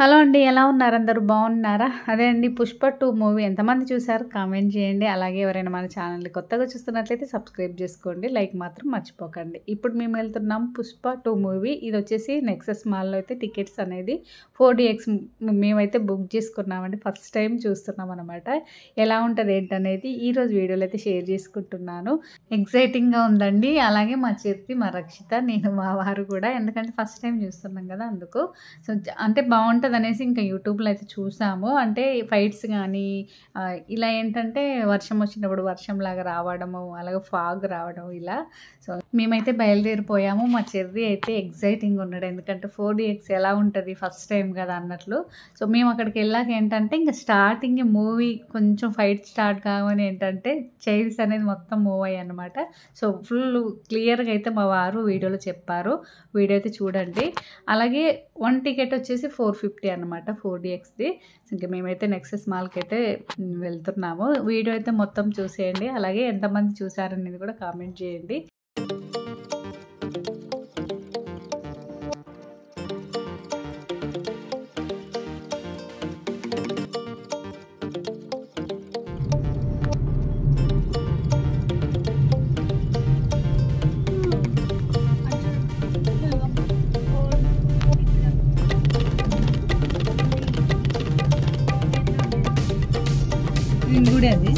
Hello అండి. ఎలా ఉన్నారు? అందరూ బాగున్నారా? అదే అండి 'పుష్ప 2' మూవీ ఎంతమంది చూసారో కామెంట్ చేయండి. అలాగే ఎవరైనా మన ఛానల్‌ని కొత్తగా చూస్తున్నట్లయితే సబ్స్క్రైబ్ చేసుకోండి. లైక్ మాత్రం మర్చిపోకండి. ఇప్పుడు మేము వెళ్తున్నాం 'పుష్ప 2' మూవీ. ఇది వచ్చేసి నెక్సెస్ మాల్‌లో అయితే టికెట్స్ అనేది 4DX మేమైతే బుక్ చేసుకున్నామండి. ఫస్ట్ టైం చూస్తున్నాం అనమాట. ఎలా ఉంటుంది ఏంటనేది ఈరోజు వీడియోలో అయితే షేర్ చేసుకుంటున్నాను. ఎక్సైటింగ్‌గా ఉందండి. అలాగే మా చిర్తి, మా రక్షిత, నేను, మా వారు కూడా. ఎందుకంటే ఫస్ట్ టైం చూస్తున్నాం కదా అందుకు. సో అంటే బాగుంటుంది అనేసి ఇంకా యూట్యూబ్లో అయితే చూసాము. అంటే ఫైట్స్ కానీ ఇలా ఏంటంటే వర్షం వచ్చినప్పుడు వర్షంలాగా రావడము, అలాగే ఫాగ్ రావడం ఇలా. సో మేమైతే బయలుదేరిపోయాము. మా చెర్రి అయితే ఎగ్జైటింగ్ ఉన్నాడు. ఎందుకంటే 4DX ఎలా ఉంటుంది ఫస్ట్ టైం కదా అన్నట్లు. సో మేము అక్కడికి వెళ్ళాక ఏంటంటే ఇంకా స్టార్టింగ్ మూవీ కొంచెం ఫైట్ స్టార్ట్ కాగానే ఏంటంటే చైర్స్ అనేది మొత్తం మూవ్ అయ్యాయి అనమాట. సో ఫుల్ క్లియర్గా అయితే మా వారు వీడియోలో చెప్పారు. వీడియో అయితే చూడండి. అలాగే 1 టికెట్ వచ్చేసి 450 అనమాట 4DXది. ఇంకా మేమైతే నెక్సెస్ మాల్కి అయితే వెళ్తున్నాము. వీడియో అయితే మొత్తం చూసేయండి. అలాగే ఎంతమంది చూసారనేది కూడా కామెంట్ చేయండి. గుడి అది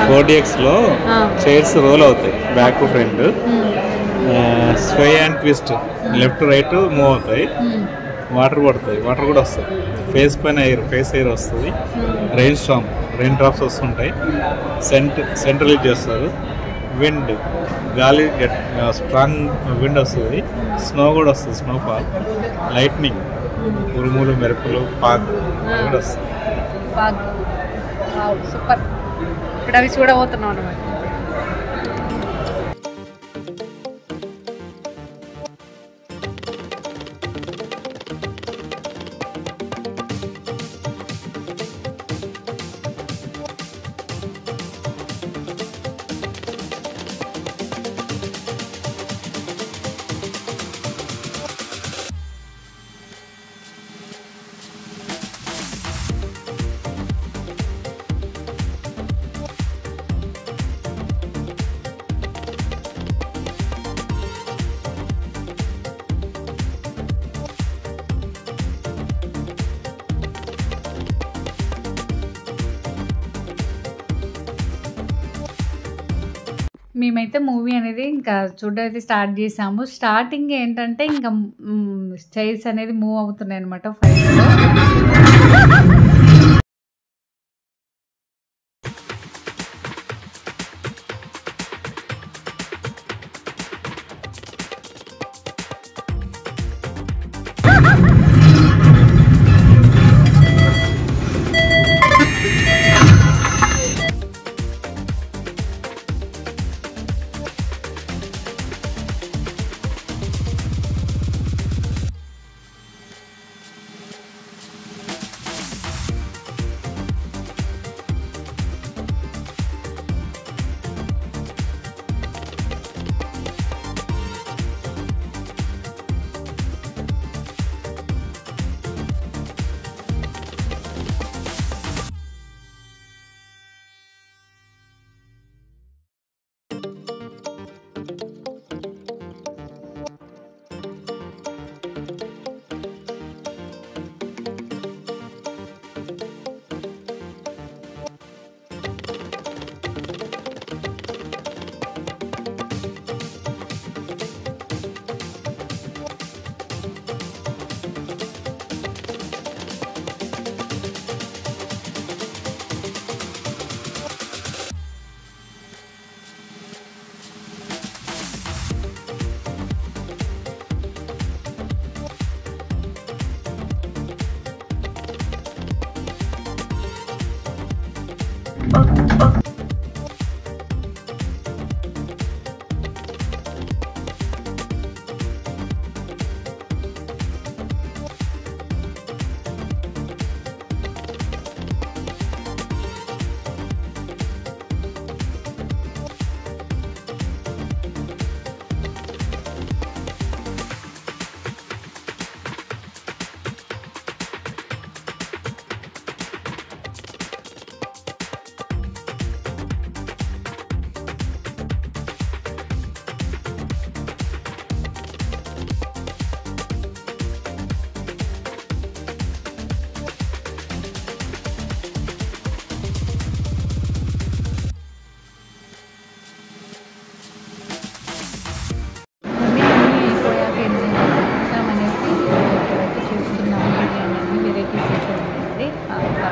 ఫోర్డిఎక్స్లో చైర్స్ రోల్ అవుతాయి back front, sway and twist, left right move అవుతాయి. వాటర్ పడుతుంది, వాటర్ కూడా వస్తుంది. ఫేస్ పైన ఫేస్ ఎయిర్ వస్తుంది. రెయిన్ డ్రాప్స్ వస్తుంటాయి. సెంట్రలైజ్ చేస్తారు. విండ్ గాలి స్ట్రాంగ్ విండ్ వస్తుంది. స్నో కూడా వస్తుంది, స్నోఫాల్, లైట్నింగ్, ఉరుములు, మెరుపులు, ఫాగ్ కూడా వస్తుంది. సూపర్. ఇప్పుడు అవి చూడబోతున్నాం అనమాట. మేమైతే మూవీ అనేది ఇంకా చూడడానికి స్టార్ట్ చేసాము. స్టార్టింగ్ ఏంటంటే ఇంకా చైర్స్ అనేది మూవ్ అవుతున్నాయి అనమాట ఫైట్లో.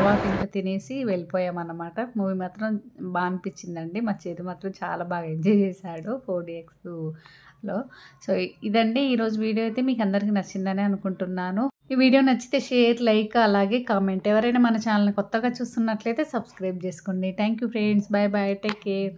తర్వాత ఇంకా తినేసి వెళ్ళిపోయామన్నమాట. మూవీ మాత్రం బాగా అనిపించిందండి. మా చేతి మాత్రం చాలా బాగా ఎంజాయ్ చేశాడు 4DXలో. సో ఇదండి ఈరోజు వీడియో అయితే మీకు అందరికీ నచ్చిందని అనుకుంటున్నాను. ఈ వీడియో నచ్చితే షేర్, లైక్ అలాగే కామెంట్. ఎవరైనా మన ఛానల్ని కొత్తగా చూస్తున్నట్లయితే సబ్స్క్రైబ్ చేసుకోండి. Thank you friends. Bye bye. Take care.